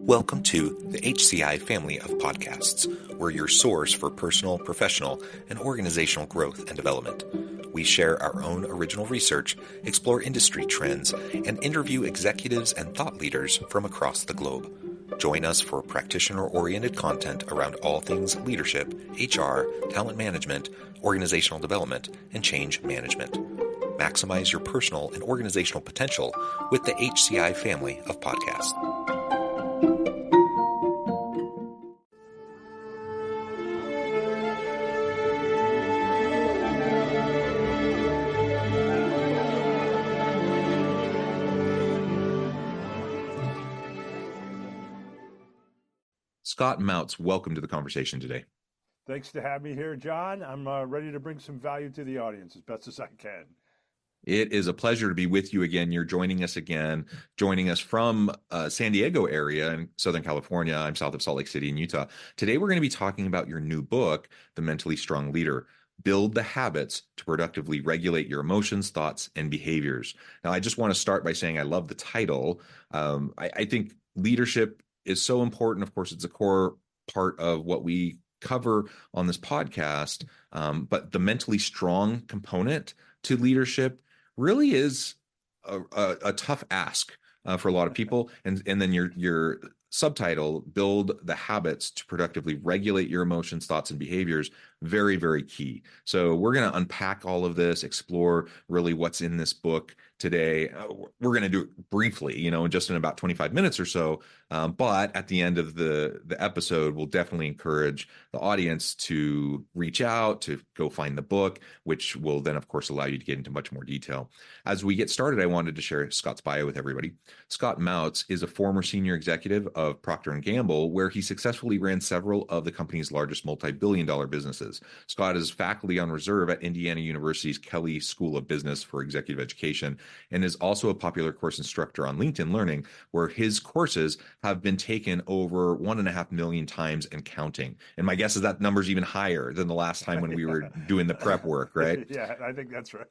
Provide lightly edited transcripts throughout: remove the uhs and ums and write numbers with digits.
Welcome to the HCI family of podcasts. We're your source for personal, professional, and organizational growth and development. We share our own original research, explore industry trends, and interview executives and thought leaders from across the globe. Join us for practitioner-oriented content around all things leadership, HR, talent management, organizational development, and change management. Maximize your personal and organizational potential with the HCI family of podcasts. Scott Mautz, welcome to the conversation today. Thanks to have me here, John. I'm ready to bring some value to the audience as best as I can. It is a pleasure to be with you again. You're joining us from San Diego area in Southern California. I'm south of Salt Lake City in Utah. Today, we're going to be talking about your new book, The Mentally Strong Leader. Build the habits to productively regulate your emotions, thoughts, and behaviors. Now, I just want to start by saying I love the title. I think leadership is so important. Of course, it's a core part of what we cover on this podcast. But the mentally strong component to leadership really is a tough ask for a lot of people. And then your subtitle, Build the Habits to Productively Regulate Your Emotions, Thoughts, and Behaviors, very, very key. So we're going to unpack all of this, explore really what's in this book today. We're going to do it briefly, just in about 25 minutes or so. But at the end of the episode, we'll definitely encourage the audience to reach out, to go find the book, which will then, of course, allow you to get into much more detail. As we get started, I wanted to share Scott's bio with everybody. Scott Mautz is a former senior executive of Procter & Gamble, where he successfully ran several of the company's largest multi-billion-dollar businesses. Scott is faculty on reserve at Indiana University's Kelley School of Business for Executive Education, and is also a popular course instructor on LinkedIn Learning, where his courses have been taken over 1.5 million times and counting. And my guess is that number's even higher than the last time when we were doing the prep work, right? Yeah, I think that's right.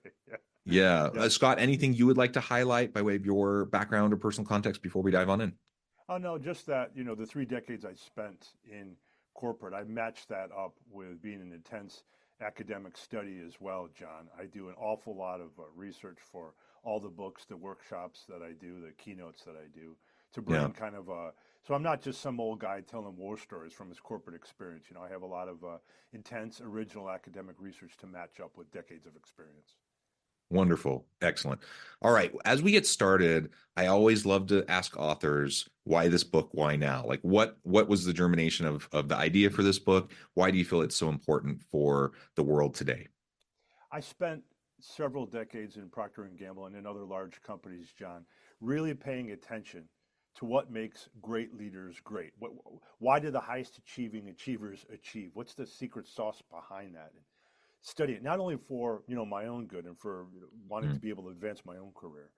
Yeah. Scott, anything you would like to highlight by way of your background or personal context before we dive on in? Oh, no, just that, the 3 decades I spent in corporate, I matched that up with being an intense academic study as well, John. I do an awful lot of research for all the books, the workshops that I do, the keynotes that I do, to bring kind of so I'm not just some old guy telling war stories from his corporate experience. I have a lot of intense, original academic research to match up with decades of experience. Wonderful. Excellent. All right. As we get started, I always love to ask authors, why this book? Why now? Like what was the germination of the idea for this book? Why do you feel it's so important for the world today? I spent several decades in Procter & Gamble and in other large companies, John, really paying attention to what makes great leaders great. Why do the highest achieving achievers achieve? What's the secret sauce behind that? And study it, not only for my own good and for wanting to be able to advance my own career,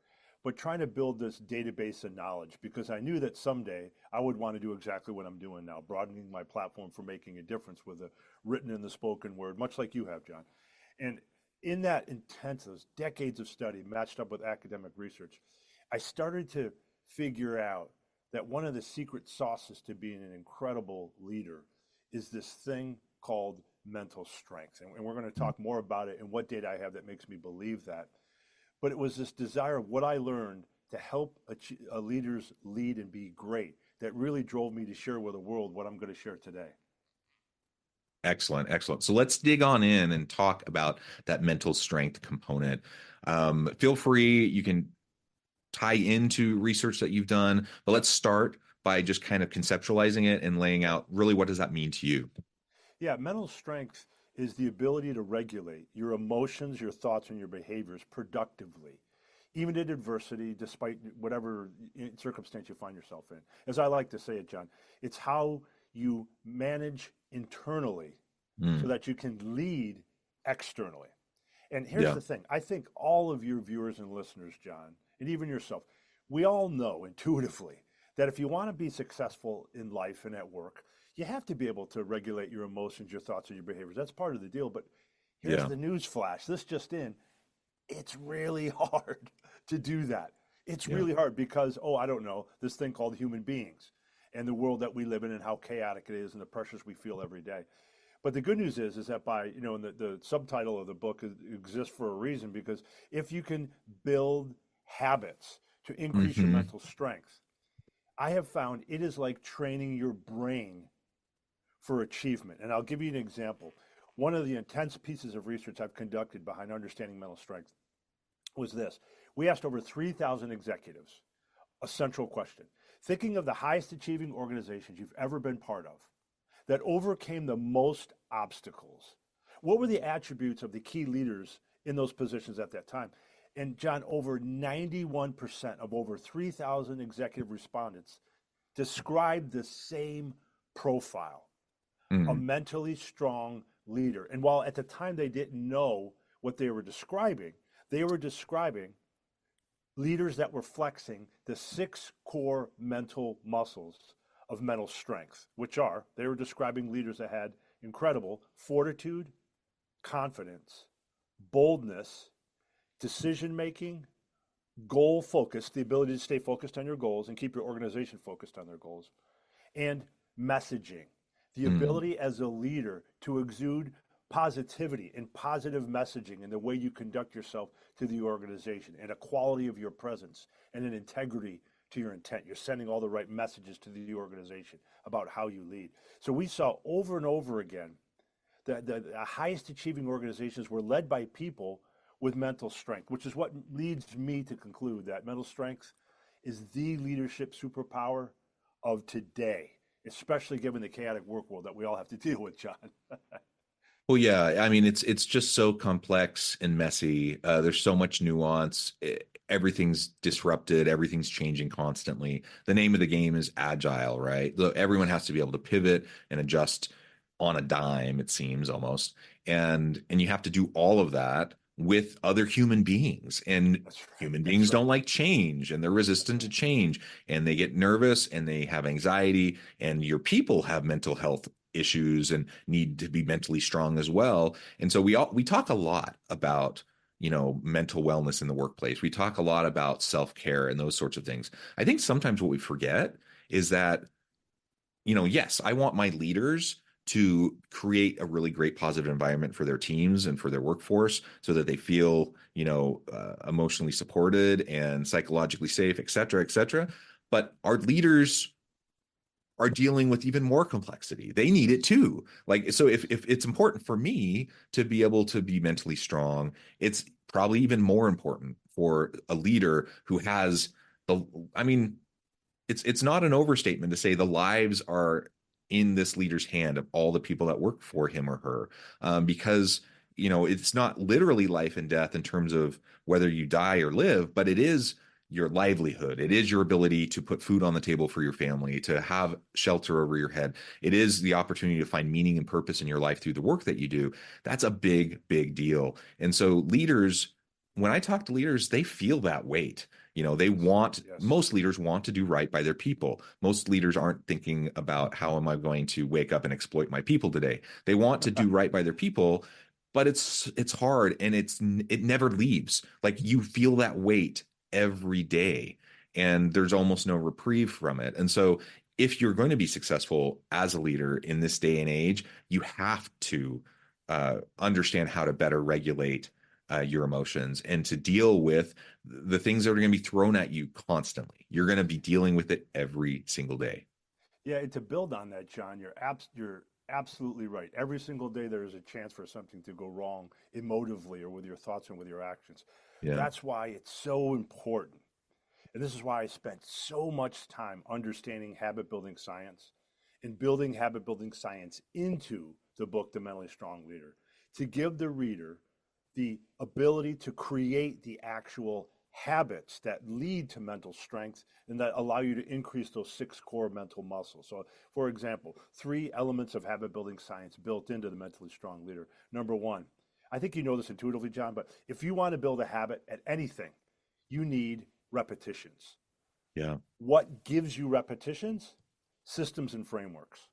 but trying to build this database of knowledge, because I knew that someday I would want to do exactly what I'm doing now, broadening my platform for making a difference with the written and the spoken word, much like you have, John. And in that intense, those decades of study matched up with academic research, I started to figure out that one of the secret sauces to being an incredible leader is this thing called mental strength. And we're going to talk more about it and what data I have that makes me believe that. But it was this desire of what I learned to help leaders lead and be great that really drove me to share with the world what I'm going to share today. Excellent. Excellent. So let's dig on in and talk about that mental strength component. Feel free, you can tie into research that you've done, but let's start by just kind of conceptualizing it and laying out really what does that mean to you? Yeah, mental strength is the ability to regulate your emotions, your thoughts, and your behaviors productively, even in adversity, despite whatever circumstance you find yourself in. As I like to say it, John, it's how you manage internally so that you can lead externally. And here's the thing. I think all of your viewers and listeners, John, and even yourself, we all know intuitively that if you want to be successful in life and at work, you have to be able to regulate your emotions, your thoughts, and your behaviors. That's part of the deal. But here's the news flash. This just in. It's really hard to do that. It's really hard because, I don't know, this thing called human beings. and the world that we live in and how chaotic it is and the pressures we feel every day. But the good news is that by, and the subtitle of the book exists for a reason, because if you can build habits to increase your Hmm. mental strength, I have found it is like training your brain for achievement. And I'll give you an example. One of the intense pieces of research I've conducted behind understanding mental strength was this. We asked over 3,000 executives a central question. Thinking of the highest achieving organizations you've ever been part of that overcame the most obstacles, what were the attributes of the key leaders in those positions at that time? And John, over 91% of over 3,000 executive respondents described the same profile, a Hmm. mentally strong leader. And while at the time they didn't know what they were describing leaders that were flexing the six core mental muscles of mental strength, which are, they were describing leaders that had incredible fortitude, confidence, boldness, decision making, goal focus, the ability to stay focused on your goals and keep your organization focused on their goals, and messaging, the Hmm. ability as a leader to exude positivity and positive messaging in the way you conduct yourself to the organization, and a quality of your presence and an integrity to your intent. You're sending all the right messages to the organization about how you lead. So we saw over and over again that the highest achieving organizations were led by people with mental strength, which is what leads me to conclude that mental strength is the leadership superpower of today, especially given the chaotic work world that we all have to deal with, John. Well, yeah, I mean it's just so complex and messy. There's so much nuance. Everything's disrupted, everything's changing constantly. The name of the game is agile, right? Everyone Yes, has to be able to pivot and adjust on a dime, it seems almost. And you have to do all of that with other human beings. And that's right. human That's beings don't right. like change and they're That's resistant to right. change and they get nervous and they have anxiety and your people have mental health issues and need to be mentally strong as well. And so we talk a lot about mental wellness in the workplace. We talk a lot about self-care and those sorts of things. I think sometimes what we forget is that yes, I want my leaders to create a really great positive environment for their teams and for their workforce so that they feel, emotionally supported and psychologically safe, et cetera, et cetera. But our leaders are dealing with even more complexity. They need it too. Like, so if it's important for me to be able to be mentally strong, it's probably even more important for a leader who has the, I mean, it's not an overstatement to say the lives are in this leader's hand of all the people that work for him or her, because it's not literally life and death in terms of whether you die or live, but it is your livelihood. It is your ability to put food on the table for your family, to have shelter over your head. It is the opportunity to find meaning and purpose in your life through the work that you do. That's a big, big deal. And so leaders, when I talk to leaders, they feel that weight. They Yes. want, Yes. most leaders want to do right by their people. Most leaders aren't thinking about how am I going to wake up and exploit my people today. They want to do right by their people, but it's hard and it never leaves. Like you feel that weight every day and there's almost no reprieve from it. And so if you're going to be successful as a leader in this day and age, you have to understand how to better regulate your emotions and to deal with the things that are going to be thrown at you constantly. You're going to be dealing with it every single day. Yeah, and to build on that, John, you're absolutely right. Every single day there is a chance for something to go wrong emotively or with your thoughts and with your actions. Yeah. That's why it's so important. And this is why I spent so much time understanding habit building science and building habit building science into the book, The Mentally Strong Leader, to give the reader the ability to create the actual habits that lead to mental strength and that allow you to increase those six core mental muscles. So, for example, three elements of habit building science built into the mentally strong leader. Number one, I think you know this intuitively, John, but if you want to build a habit at anything, you need repetitions. Yeah. What gives you repetitions? Systems and frameworks.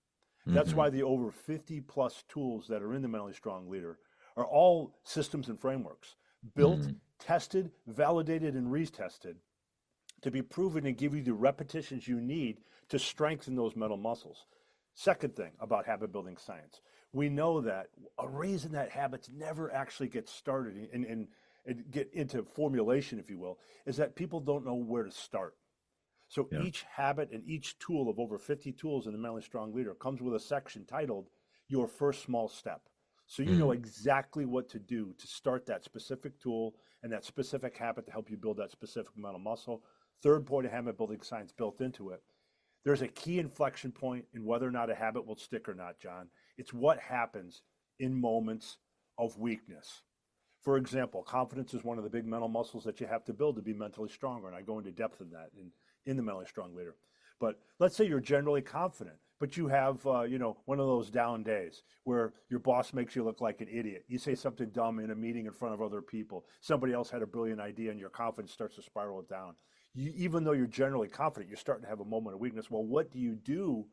That's Hmm. why the over 50 plus tools that are in the mentally strong leader are all systems and frameworks built, Hmm. tested, validated, and retested to be proven and give you the repetitions you need to strengthen those mental muscles. Second thing about habit building science, we know that a reason that habits never actually get started and get into formulation, if you will, is that people don't know where to start. So Yeah. each habit and each tool of over 50 tools in the Mentally Strong Leader comes with a section titled Your First Small Step. So you know Mm. exactly what to do to start that specific tool and that specific habit to help you build that specific mental muscle. Third point of habit building science built into it. There's a key inflection point in whether or not a habit will stick or not, John. It's what happens in moments of weakness. For example, confidence is one of the big mental muscles that you have to build to be mentally stronger. And I go into depth in that in the Mentally Strong Leader. But let's say you're generally confident, but you have, one of those down days where your boss makes you look like an idiot. You say something dumb in a meeting in front of other people. Somebody else had a brilliant idea and your confidence starts to spiral down. Even though you're generally confident, you're starting to have a moment of weakness. Well, what do you do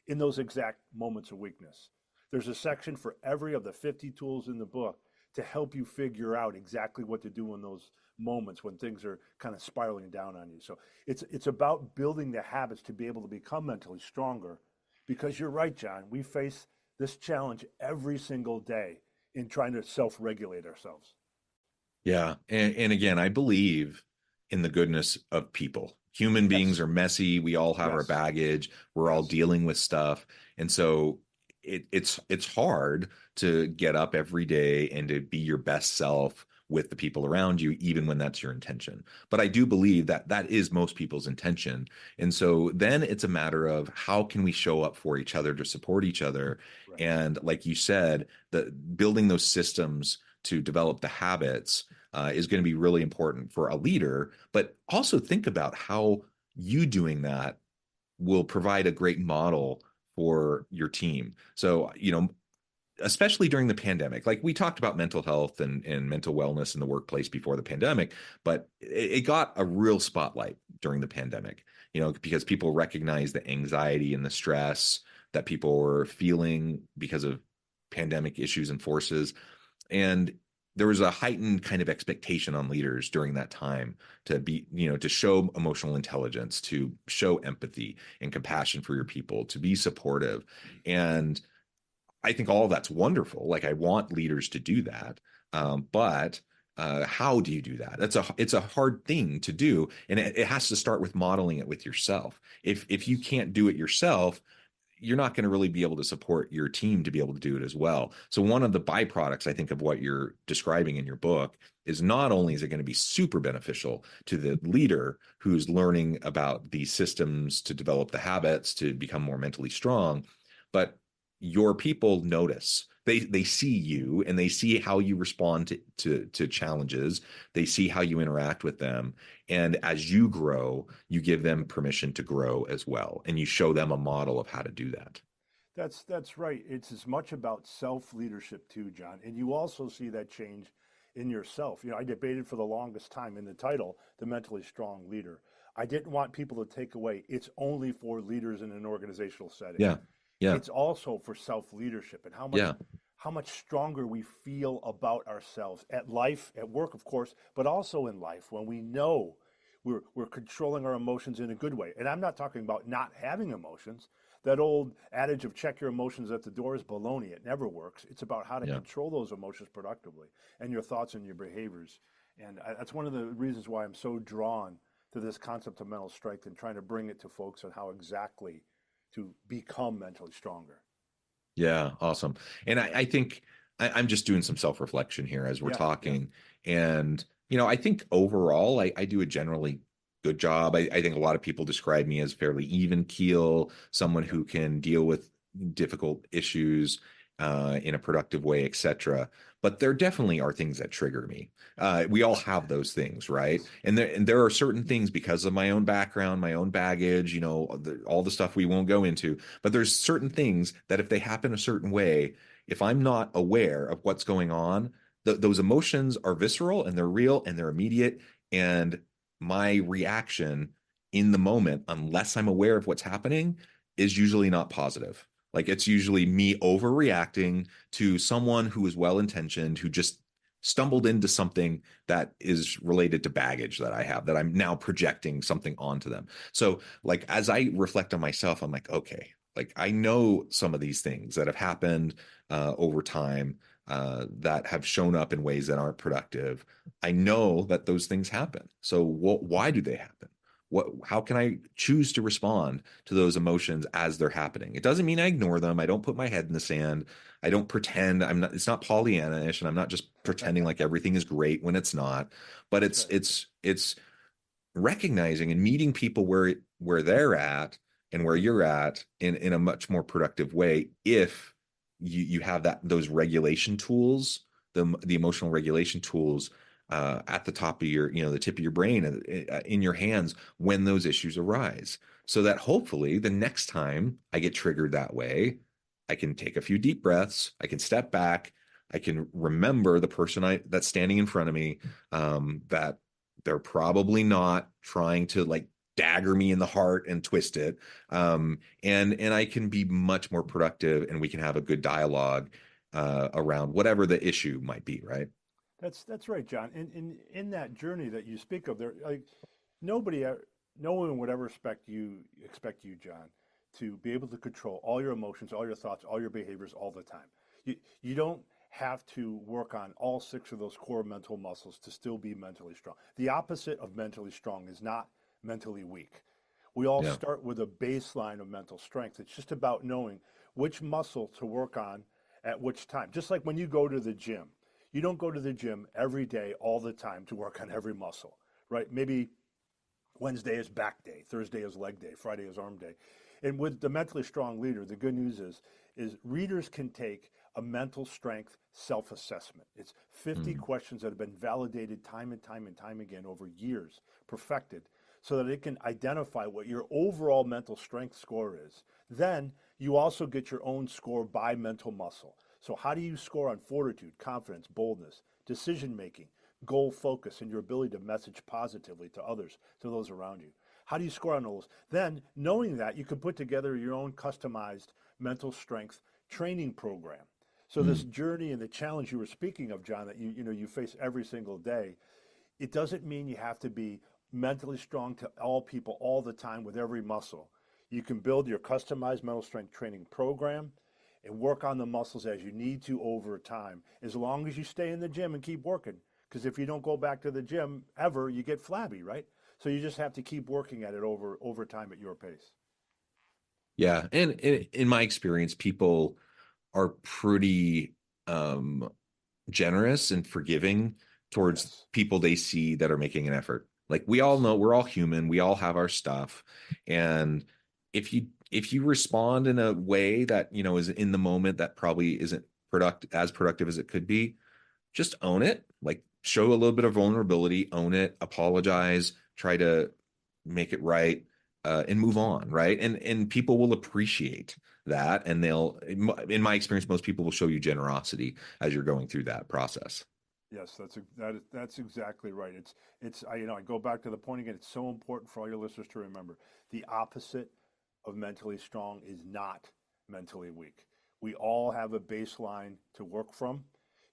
in those exact moments of weakness? There's a section for every of the 50 tools in the book to help you figure out exactly what to do in those moments when things are kind of spiraling down on you. So it's about building the habits to be able to become mentally stronger, because you're right, John. We face this challenge every single day in trying to self-regulate ourselves. Yeah. And again, I believe in the goodness of people. Human beings Yes, are messy. We all have our yes, baggage. We're all yes. dealing with stuff. And so it's hard to get up every day and to be your best self with the people around you, even when that's your intention. But I do believe that that is most people's intention. And so then it's a matter of how can we show up for each other to support each other. Right. And like you said, the building those systems to develop the habits is going to be really important for a leader. But also think about how you doing that will provide a great model for your team. So, especially during the pandemic, like we talked about mental health and mental wellness in the workplace before the pandemic, but it got a real spotlight during the pandemic, because people recognized the anxiety and the stress that people were feeling because of pandemic issues and forces. And there was a heightened kind of expectation on leaders during that time to be, to show emotional intelligence, to show empathy and compassion for your people, to be supportive. And I think all of that's wonderful. Like I want leaders to do that. But how do you do that? It's a hard thing to do, and it has to start with modeling it with yourself. If you Yes. can't do it yourself, you're not going to really be able to support your team to be able to do it as well. So one of the byproducts, I think, of what you're describing in your book is not only is it going to be super beneficial to the leader who's learning about these systems to develop the habits to become more mentally strong, but your people notice. They see you and they see how you respond to challenges. They see how you interact with them. And as you grow, you give them permission to grow as well. And you show them a model of how to do that. That's right. It's as much about self-leadership too, John. And you also see that change in yourself. I debated for the longest time in the title, The Mentally Strong Leader. I didn't want people to take away it's only for leaders in an organizational setting. Yeah. Yeah. It's also for self-leadership and Yeah. how much stronger we feel about ourselves at life, at work, of course, but also in life when we know we're controlling our emotions in a good way. And I'm not talking about not having emotions. That old adage of check your emotions at the door is baloney. It never works. It's about how to Yeah. control those emotions productively and your thoughts and your behaviors. And that's one of the reasons why I'm so drawn to this concept of mental strength and trying to bring it to folks on how exactly to become mentally stronger. Yeah. Awesome. And I think I'm just doing some self-reflection here as we're Yeah, yeah, talking. And, I think overall I do a generally good job. I think a lot of people describe me as fairly even keel, someone yeah. who can deal with difficult issues in a productive way, etc. But there definitely are things that trigger me. We all have those things, right? Yes. And there are certain things because of my own background, my own baggage, all the stuff we won't go into. But there's certain things that if they happen a certain way, if I'm not aware of what's going on, those emotions are visceral and they're real and they're immediate. And my reaction in the moment, unless I'm aware of what's happening, is usually not positive. Like it's usually me overreacting to someone who is well intentioned, who just stumbled into something that is related to baggage that I have that I'm now projecting something onto them. So like as I reflect on myself, I'm like, okay, like I know some of these things that have happened over time that have shown up in ways that aren't productive. I know that those things happen. So why do they happen? How can I choose to respond to those emotions as they're happening? It doesn't mean I ignore them. I don't put my head in the sand. I don't pretend. I'm not, it's not Pollyanna-ish, and I'm not just pretending like everything is great when it's not. But That's right. it's recognizing and meeting people where they're at and where you're at in a much more productive way if you have those regulation tools, the emotional regulation tools at the top of your, the tip of your brain, in your hands when those issues arise, so that hopefully the next time I get triggered that way, I can take a few deep breaths, I can step back, I can remember the person that's standing in front of me, that they're probably not trying to like dagger me in the heart and twist it. And I can be much more productive, and we can have a good dialogue around whatever the issue might be, right? That's right, John. In that journey that you speak of, there like nobody, no one would ever expect you, John, to be able to control all your emotions, all your thoughts, all your behaviors all the time. You don't have to work on all six of those core mental muscles to still be mentally strong. The opposite of mentally strong is not mentally weak. We all Yeah. start with a baseline of mental strength. It's just about knowing which muscle to work on at which time. Just like when you go to the gym, you don't go to the gym every day, all the time to work on every muscle, right? Maybe Wednesday is back day, Thursday is leg day, Friday is arm day. And with the mentally strong leader, the good news is readers can take a mental strength self-assessment. It's 50 Mm. questions that have been validated time and time and time again over years, perfected, so that it can identify what your overall mental strength score is. Then you also get your own score by mental muscle. So how do you score on fortitude, confidence, boldness, decision making, goal focus, and your ability to message positively to others, to those around you? How do you score on those? Then, knowing that, you can put together your own customized mental strength training program. So this Mm. journey and the challenge you were speaking of, John, that you face every single day, it doesn't mean you have to be mentally strong to all people all the time with every muscle. You can build your customized mental strength training program and work on the muscles as you need to over time, as long as you stay in the gym and keep working. Because if you don't go back to the gym ever, you get flabby, right? So you just have to keep working at it over time at your pace. Yeah. And in my experience, people are pretty generous and forgiving towards Yes, people they see that are making an effort. Like we all yes, know we're all human, we all have our stuff. And if you respond in a way that, is in the moment that probably isn't productive as it could be, just own it. Like show a little bit of vulnerability, own it, apologize, try to make it right, and move on, right? And people will appreciate that, and in my experience, most people will show you generosity as you're going through that process. yes. That's exactly right. I go back to the point again. It's so important for all your listeners to remember. The opposite of mentally strong is not mentally weak. We all have a baseline to work from.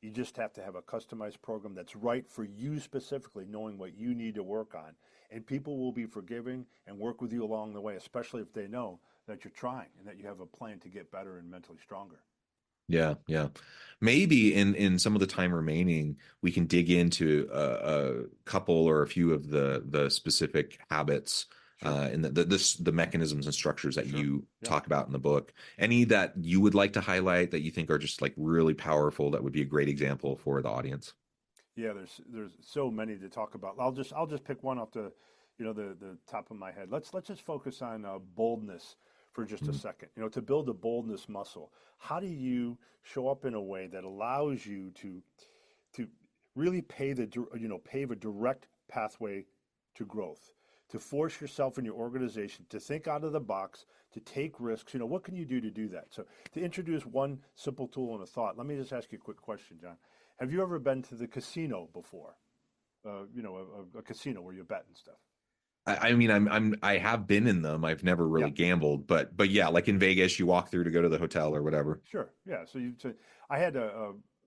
You just have to have a customized program that's right for you specifically, knowing what you need to work on. And people will be forgiving and work with you along the way, especially if they know that you're trying and that you have a plan to get better and mentally stronger. Yeah, yeah. Maybe in some of the time remaining, we can dig into a couple or a few of the specific habits, Sure, and the mechanisms and structures that sure. you Yeah. talk about in the book. Any that you would like to highlight that you think are just like really powerful, that would be a great example for the audience. Yeah, there's so many to talk about. I'll just pick one off the top of my head. Let's just focus on boldness for just a Mm. second. To build a boldness muscle, how do you show up in a way that allows you to really pave a direct pathway to growth, to force yourself in your organization to think out of the box, to take risks. What can you do to do that? So to introduce one simple tool and a thought, let me just ask you a quick question, John. Have you ever been to the casino before? A casino where you bet and stuff. I mean, I have been in them. I've never Yeah, really gambled, but yeah, like in Vegas, you walk through to go to the hotel or whatever. sure. Yeah. So I had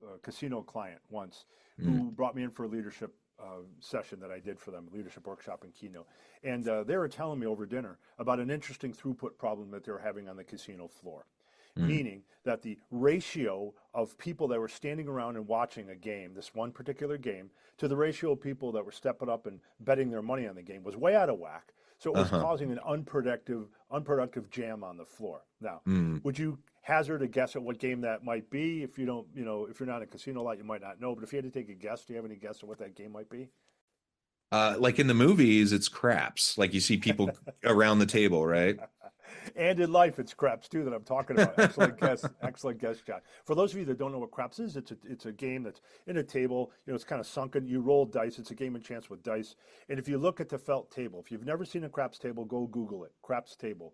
a casino client once Mm. who brought me in for a leadership session that I did for them, a leadership workshop and keynote. And they were telling me over dinner about an interesting throughput problem that they were having on the casino floor, Mm. meaning that the ratio of people that were standing around and watching a game, this one particular game, to the ratio of people that were stepping up and betting their money on the game was way out of whack. So it was Uh-huh. causing an unproductive jam on the floor. Now, Mm. would you hazard a guess at what game that might be? If you don't, if you're not in a casino lot, you might not know. But if you had to take a guess, do you have any guess at what that game might be? Like in the movies, it's craps. Like you see people around the table, right? And in life, it's craps too that I'm talking about. Excellent guess, John. For those of you that don't know what craps is, it's a game that's in a table. It's kind of sunken. You roll dice. It's a game of chance with dice. And if you look at the felt table, if you've never seen a craps table, go Google it. Craps table.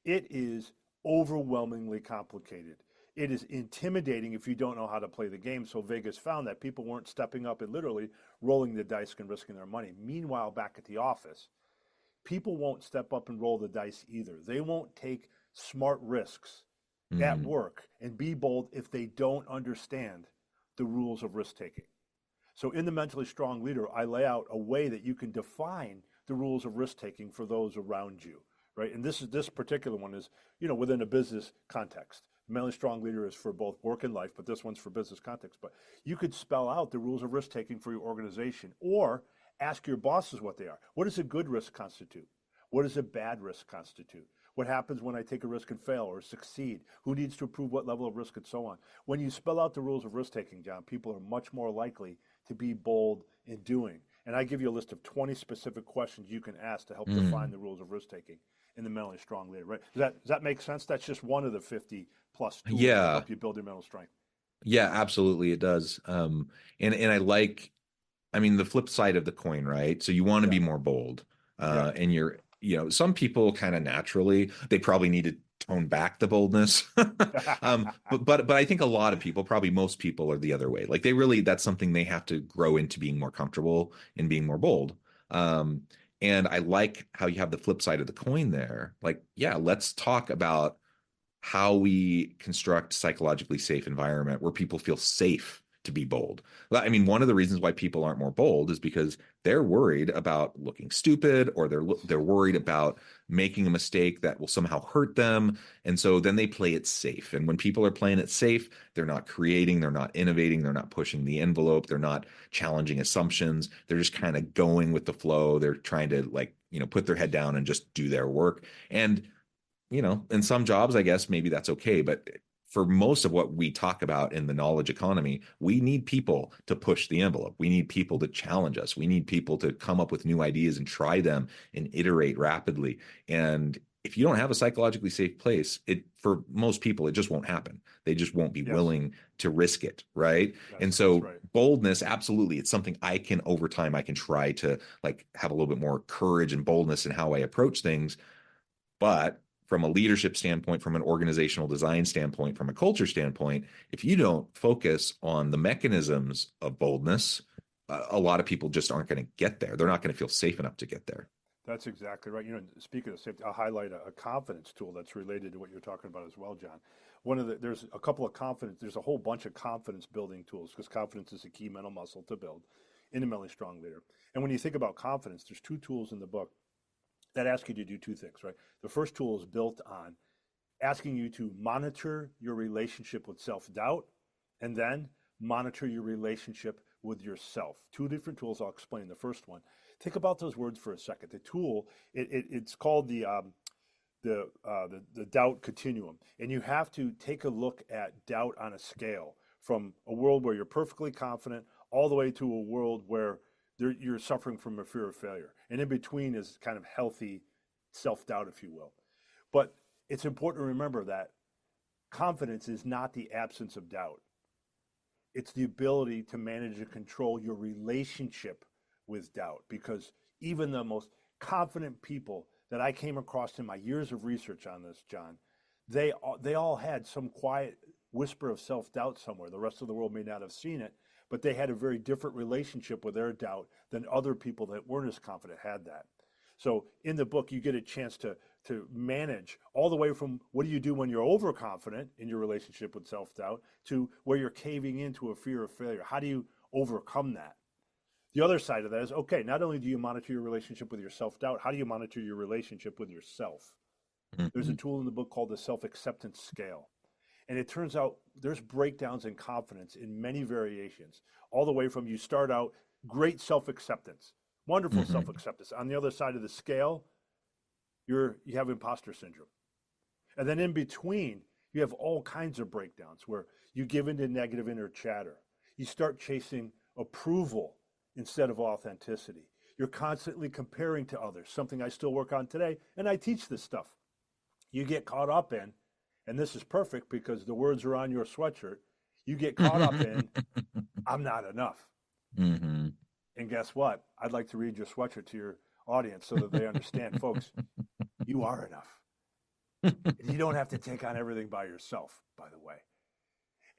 It is overwhelmingly complicated. It is intimidating if you don't know how to play the game. So Vegas found that people weren't stepping up and literally rolling the dice and risking their money. Meanwhile, back at the office, people won't step up and roll the dice either. They won't take smart risks at Mm. work and be bold if they don't understand the rules of risk taking. So in the mentally strong leader, I lay out a way that you can define the rules of risk taking for those around you, right? And this particular one is, within a business context. Mentally strong leader is for both work and life, but this one's for business context. But you could spell out the rules of risk taking for your organization, or ask your bosses what they are. What does a good risk constitute? What does a bad risk constitute? What happens when I take a risk and fail or succeed? Who needs to approve what level of risk and so on? When you spell out the rules of risk taking, John, people are much more likely to be bold in doing. And I give you a list of 20 specific questions you can ask to help define Mm. the rules of risk taking in the mentally strong leader, right? Does that make sense? That's just one of the 50 plus tools that Yeah. help you build your mental strength. Yeah, absolutely it does. And I mean, the flip side of the coin, right? So you want to Yeah, be more bold. yeah. And some people kind of naturally, they probably need to tone back the boldness. But I think a lot of people, probably most people are the other way. Like that's something they have to grow into being more comfortable and being more bold. Um, and I like how you have the flip side of the coin there. Like, yeah, let's talk about how we construct psychologically safe environment where people feel safe to be bold. I mean, one of the reasons why people aren't more bold is because they're worried about looking stupid, or they're worried about making a mistake that will somehow hurt them, and so then they play it safe. And when people are playing it safe, they're not creating, they're not innovating, they're not pushing the envelope, they're not challenging assumptions. They're just kind of going with the flow. They're trying to, like, put their head down and just do their work. And in some jobs, I guess maybe that's okay. But for most of what we talk about in the knowledge economy, we need people to push the envelope. We need people to challenge us. We need people to come up with new ideas and try them and iterate rapidly. And if you don't have a psychologically safe place, for most people, it just won't happen. They just won't be Yes, willing to risk it, right? And that's so right. boldness, absolutely, it's something over time, I can try to, like, have a little bit more courage and boldness in how I approach things. But from a leadership standpoint, from an organizational design standpoint, from a culture standpoint, if you don't focus on the mechanisms of boldness, a lot of people just aren't going to get there. They're not going to feel safe enough to get there. That's exactly right. Speaking of safety, I'll highlight a confidence tool that's related to what you're talking about as well, John. There's a couple of confidence, there's a whole bunch of confidence building tools because confidence is a key mental muscle to build in a mentally strong leader. And when you think about confidence, there's two tools in the book that ask you to do two things, right? The first tool is built on asking you to monitor your relationship with self-doubt and then monitor your relationship with yourself. Two different tools. I'll explain the first one. Think about those words for a second. The tool, it's called the doubt continuum, and you have to take a look at doubt on a scale from a world where you're perfectly confident all the way to a world where you're suffering from a fear of failure, and in between is kind of healthy self-doubt, if you will. But it's important to remember that confidence is not the absence of doubt. It's the ability to manage and control your relationship with doubt. Because even the most confident people that I came across in my years of research on this, John, they all had some quiet whisper of self-doubt somewhere. The rest of the world may not have seen it, but they had a very different relationship with their doubt than other people that weren't as confident had that. So in the book, you get a chance to manage all the way from what do you do when you're overconfident in your relationship with self-doubt to where you're caving into a fear of failure. How do you overcome that? The other side of that is, okay, not only do you monitor your relationship with your self-doubt, how do you monitor your relationship with yourself? There's a tool in the book called the self-acceptance scale. And it turns out there's breakdowns in confidence in many variations, all the way from you start out great self-acceptance, wonderful self-acceptance. On the other side of the scale, you have imposter syndrome. And then in between, you have all kinds of breakdowns where you give into negative inner chatter. You start chasing approval instead of authenticity. You're constantly comparing to others, something I still work on today, and I teach this stuff. You get caught up in, and this is perfect because the words are on your sweatshirt, you get caught up in, I'm not enough. Mm-hmm. And guess what? I'd like to read your sweatshirt to your audience so that they understand, folks, you are enough. You don't have to take on everything by yourself, by the way.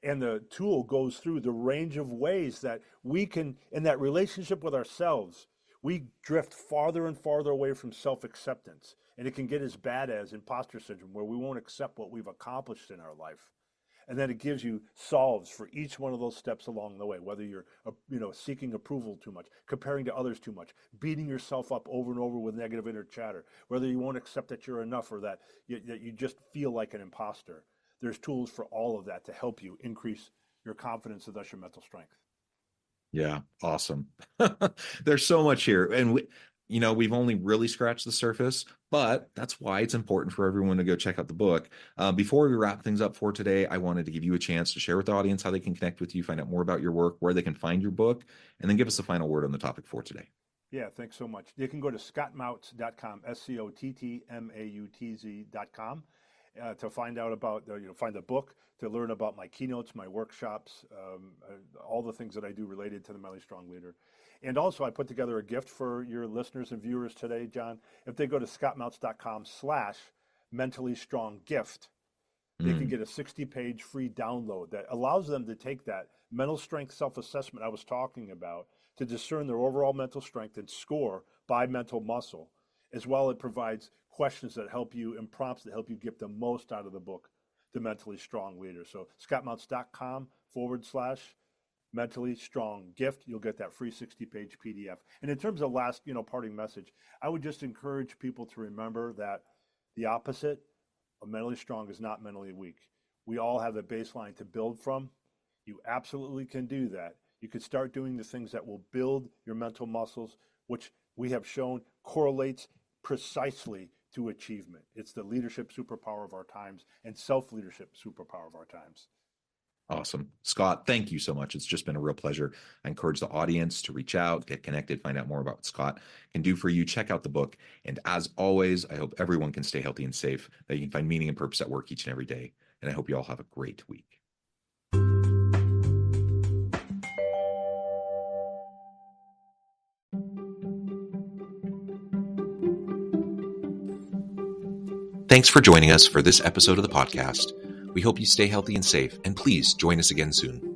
And the tool goes through the range of ways that we can, in that relationship with ourselves, we drift farther and farther away from self-acceptance. And it can get as bad as imposter syndrome, where we won't accept what we've accomplished in our life. And then it gives you solves for each one of those steps along the way, whether you're seeking approval too much, comparing to others too much, beating yourself up over and over with negative inner chatter, whether you won't accept that you're enough or that you just feel like an imposter. There's tools for all of that to help you increase your confidence and thus your mental strength. Yeah, awesome. There's so much here. And we've only really scratched the surface, but that's why it's important for everyone to go check out the book. Before we wrap things up for today, I wanted to give you a chance to share with the audience how they can connect with you, find out more about your work, where they can find your book, and then give us a final word on the topic for today. Yeah, thanks so much. You can go to scottmautz.com, SCOTTMAUTZ.com, to find out about, find the book, to learn about my keynotes, my workshops, all the things that I do related to the Mentally Strong Leader. And also, I put together a gift for your listeners and viewers today, John. If they go to scottmautz.com/mentally-strong-gift, they can get a 60-page free download that allows them to take that mental strength self-assessment I was talking about to discern their overall mental strength and score by mental muscle. As well, it provides questions that help you and prompts that help you get the most out of the book, The Mentally Strong Leader. So scottmautz.com/mentally strong gift. You'll get that free 60-page PDF. And in terms of last, parting message, I would just encourage people to remember that the opposite of mentally strong is not mentally weak. We all have a baseline to build from. You absolutely can do that. You can start doing the things that will build your mental muscles, which we have shown correlates precisely to achievement. It's the leadership superpower of our times and self-leadership superpower of our times. Awesome. Scott, thank you so much. It's just been a real pleasure. I encourage the audience to reach out, get connected, find out more about what Scott can do for you. Check out the book. And as always, I hope everyone can stay healthy and safe, that you can find meaning and purpose at work each and every day. And I hope you all have a great week. Thanks for joining us for this episode of the podcast. We hope you stay healthy and safe, and please join us again soon.